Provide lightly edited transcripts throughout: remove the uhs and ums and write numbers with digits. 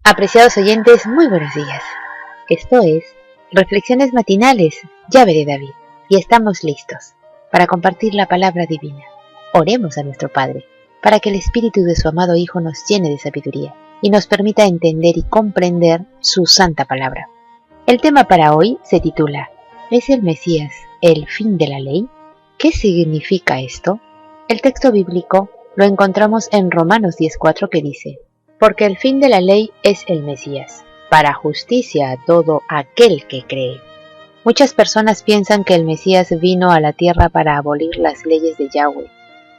Apreciados oyentes, muy buenos días. Esto es Reflexiones Matinales, Llave de David, y estamos listos para compartir la palabra divina. Oremos a nuestro Padre, para que el Espíritu de su amado Hijo nos llene de sabiduría y nos permita entender y comprender su santa palabra. El tema para hoy se titula ¿Es el Mesías el fin de la ley? ¿Qué significa esto? El texto bíblico lo encontramos en Romanos 10:4 que dice: porque el fin de la ley es el Mesías, para justicia a todo aquel que cree. Muchas personas piensan que el Mesías vino a la tierra para abolir las leyes de Yahweh,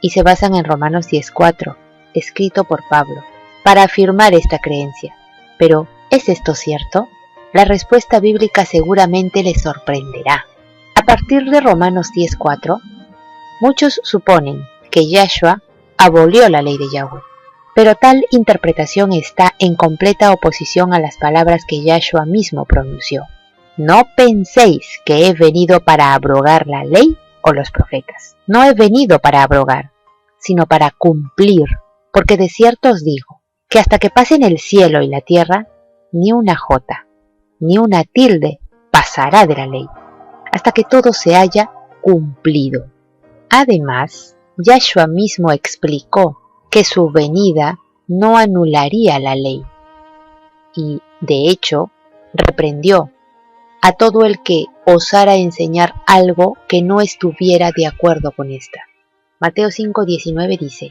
y se basan en Romanos 10:4, escrito por Pablo, para afirmar esta creencia. Pero, ¿es esto cierto? La respuesta bíblica seguramente les sorprenderá. A partir de Romanos 10:4, muchos suponen que Yahshua abolió la ley de Yahweh. Pero tal interpretación está en completa oposición a las palabras que Yahshua mismo pronunció. No penséis que he venido para abrogar la ley o los profetas. No he venido para abrogar, sino para cumplir, porque de cierto os digo, que hasta que pasen el cielo y la tierra, ni una jota, ni una tilde pasará de la ley, hasta que todo se haya cumplido. Además, Yahshua mismo explicó que su venida no anularía la ley y, de hecho, reprendió a todo el que osara enseñar algo que no estuviera de acuerdo con esta. Mateo 5:19 dice: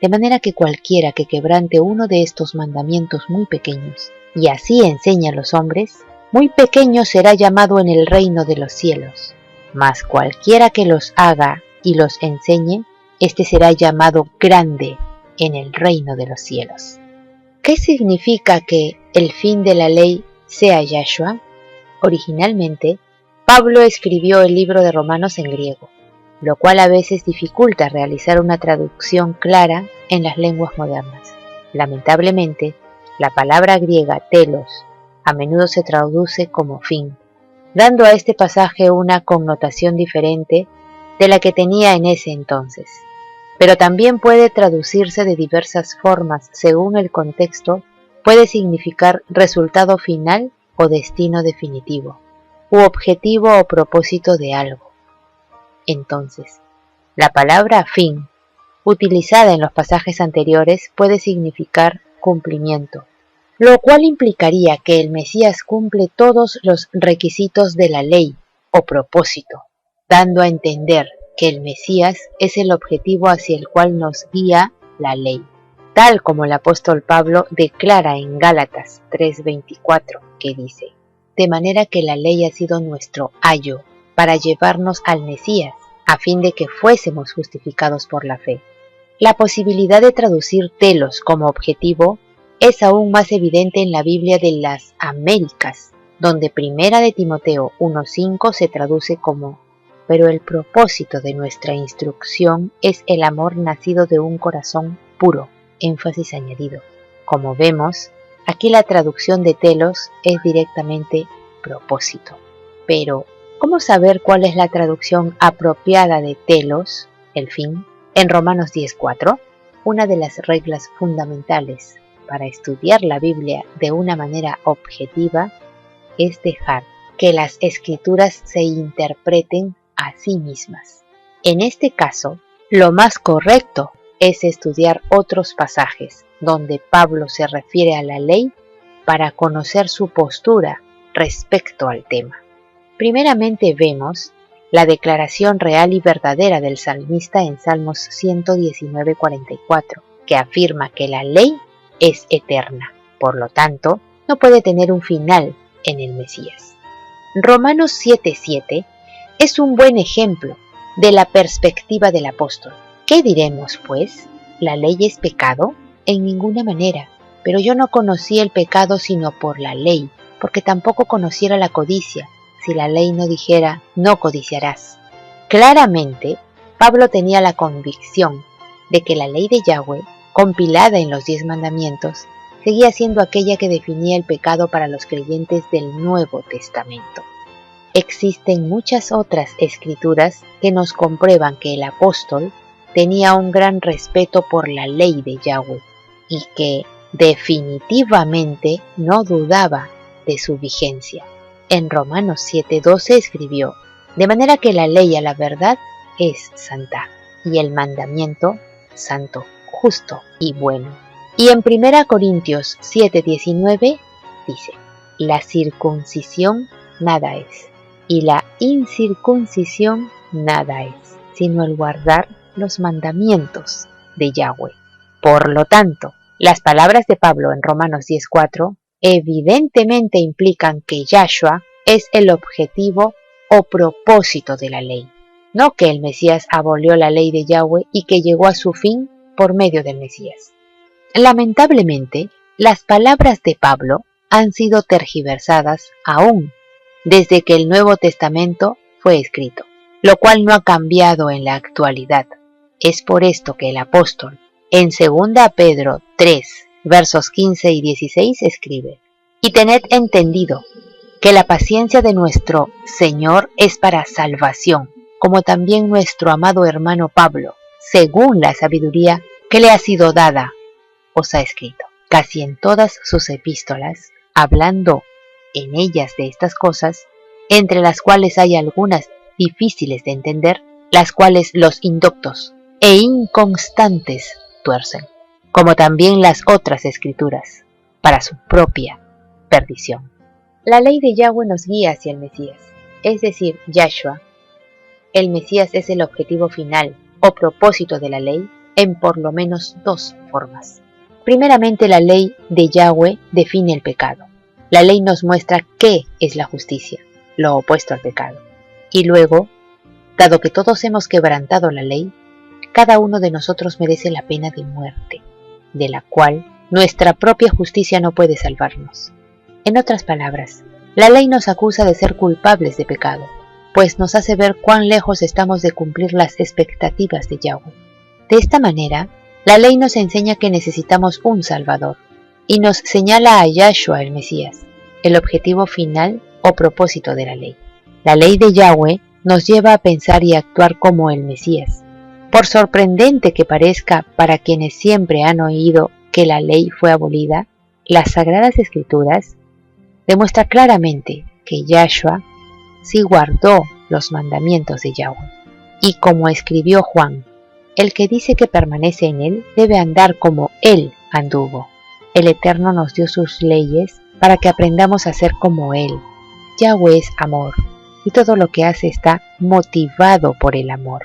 de manera que cualquiera que quebrante uno de estos mandamientos muy pequeños y así enseña a los hombres, muy pequeño será llamado en el reino de los cielos, mas cualquiera que los haga y los enseñe, éste será llamado grande en el reino de los cielos. ¿Qué significa que el fin de la ley sea Yahshua? Originalmente, Pablo escribió el libro de Romanos en griego, lo cual a veces dificulta realizar una traducción clara en las lenguas modernas. Lamentablemente, la palabra griega telos a menudo se traduce como fin, dando a este pasaje una connotación diferente de la que tenía en ese entonces. Pero también puede traducirse de diversas formas según el contexto, puede significar resultado final o destino definitivo, u objetivo o propósito de algo. Entonces, la palabra fin, utilizada en los pasajes anteriores, puede significar cumplimiento, lo cual implicaría que el Mesías cumple todos los requisitos de la ley o propósito, dando a entender que el Mesías es el objetivo hacia el cual nos guía la ley, tal como el apóstol Pablo declara en Gálatas 3:24, que dice: de manera que la ley ha sido nuestro ayo para llevarnos al Mesías, a fin de que fuésemos justificados por la fe. La posibilidad de traducir telos como objetivo es aún más evidente en la Biblia de las Américas, donde Primera de Timoteo 1:5 se traduce como: pero el propósito de nuestra instrucción es el amor nacido de un corazón puro, énfasis añadido. Como vemos, aquí la traducción de telos es directamente propósito. Pero, ¿cómo saber cuál es la traducción apropiada de telos, el fin? En Romanos 10:4, una de las reglas fundamentales para estudiar la Biblia de una manera objetiva es dejar que las escrituras se interpreten a sí mismas. En este caso, lo más correcto es estudiar otros pasajes donde Pablo se refiere a la ley para conocer su postura respecto al tema. Primeramente vemos la declaración real y verdadera del salmista en Salmos 119:44, que afirma que la ley es eterna, por lo tanto, no puede tener un final en el Mesías. Romanos 7:7 es un buen ejemplo de la perspectiva del apóstol. ¿Qué diremos, pues? ¿La ley es pecado? En ninguna manera, pero yo no conocí el pecado sino por la ley, porque tampoco conociera la codicia, si la ley no dijera, no codiciarás. Claramente, Pablo tenía la convicción de que la ley de Yahweh, compilada en los 10 mandamientos, seguía siendo aquella que definía el pecado para los creyentes del Nuevo Testamento. Existen muchas otras escrituras que nos comprueban que el apóstol tenía un gran respeto por la ley de Yahweh y que definitivamente no dudaba de su vigencia. En Romanos 7:12 escribió: de manera que la ley a la verdad es santa, y el mandamiento santo, justo y bueno. Y en 1 Corintios 7:19 dice: la circuncisión nada es, y la incircuncisión nada es, sino el guardar los mandamientos de Yahweh. Por lo tanto, las palabras de Pablo en Romanos 10:4 evidentemente implican que Yahshua es el objetivo o propósito de la ley, no que el Mesías abolió la ley de Yahweh y que llegó a su fin por medio del Mesías. Lamentablemente, las palabras de Pablo han sido tergiversadas aún desde que el Nuevo Testamento fue escrito, lo cual no ha cambiado en la actualidad. Es por esto que el apóstol en 2 Pedro 3, versos 15 y 16 escribe: y tened entendido que la paciencia de nuestro Señor es para salvación, como también nuestro amado hermano Pablo, según la sabiduría que le ha sido dada, os ha escrito. Casi en todas sus epístolas, hablando en ellas de estas cosas, entre las cuales hay algunas difíciles de entender, las cuales los indoctos e inconstantes tuercen, como también las otras escrituras, para su propia perdición. La ley de Yahweh nos guía hacia el Mesías, es decir, Yahshua. El Mesías es el objetivo final o propósito de la ley en por lo menos dos formas. Primeramente, la ley de Yahweh define el pecado. La ley nos muestra qué es la justicia, lo opuesto al pecado. Y luego, dado que todos hemos quebrantado la ley, cada uno de nosotros merece la pena de muerte, de la cual nuestra propia justicia no puede salvarnos. En otras palabras, la ley nos acusa de ser culpables de pecado, pues nos hace ver cuán lejos estamos de cumplir las expectativas de Yahweh. De esta manera, la ley nos enseña que necesitamos un Salvador, y nos señala a Yahshua el Mesías, el objetivo final o propósito de la ley. La ley de Yahweh nos lleva a pensar y actuar como el Mesías. Por sorprendente que parezca para quienes siempre han oído que la ley fue abolida, las Sagradas Escrituras demuestran claramente que Yahshua sí guardó los mandamientos de Yahweh. Y como escribió Juan, el que dice que permanece en él debe andar como él anduvo. El Eterno nos dio sus leyes para que aprendamos a ser como él. Yahweh es amor, y todo lo que hace está motivado por el amor.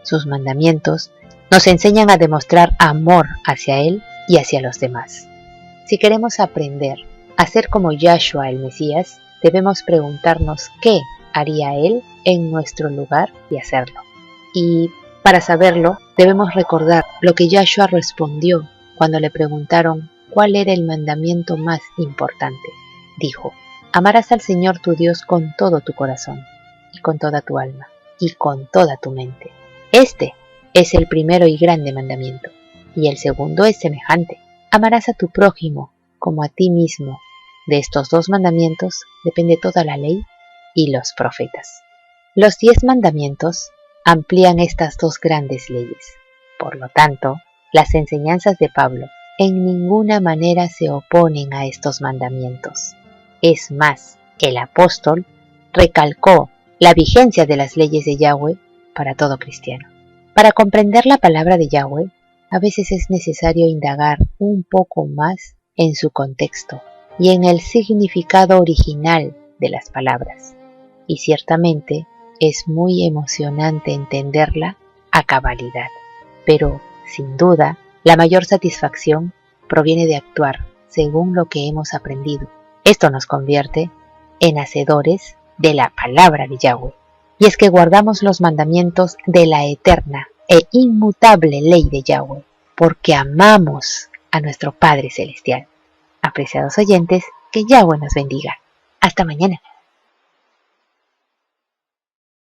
Sus mandamientos nos enseñan a demostrar amor hacia él y hacia los demás. Si queremos aprender a ser como Yahshua el Mesías, debemos preguntarnos qué haría él en nuestro lugar y hacerlo. Y para saberlo, debemos recordar lo que Yahshua respondió cuando le preguntaron cuál era el mandamiento más importante. Dijo: amarás al Señor tu Dios con todo tu corazón, y con toda tu alma, y con toda tu mente. Este es el primero y grande mandamiento, y el segundo es semejante: amarás a tu prójimo como a ti mismo. De estos dos mandamientos depende toda la ley y los profetas. Los 10 mandamientos amplían estas dos grandes leyes. Por lo tanto, las enseñanzas de Pablo en ninguna manera se oponen a estos mandamientos. Es más, el apóstol recalcó la vigencia de las leyes de Yahweh para todo cristiano. Para comprender la palabra de Yahweh, a veces es necesario indagar un poco más en su contexto y en el significado original de las palabras. Y ciertamente es muy emocionante entenderla a cabalidad. Pero, sin duda, la mayor satisfacción proviene de actuar según lo que hemos aprendido. Esto nos convierte en hacedores de la palabra de Yahweh. Y es que guardamos los mandamientos de la eterna e inmutable ley de Yahweh, porque amamos a nuestro Padre Celestial. Apreciados oyentes, que Yahweh nos bendiga. Hasta mañana.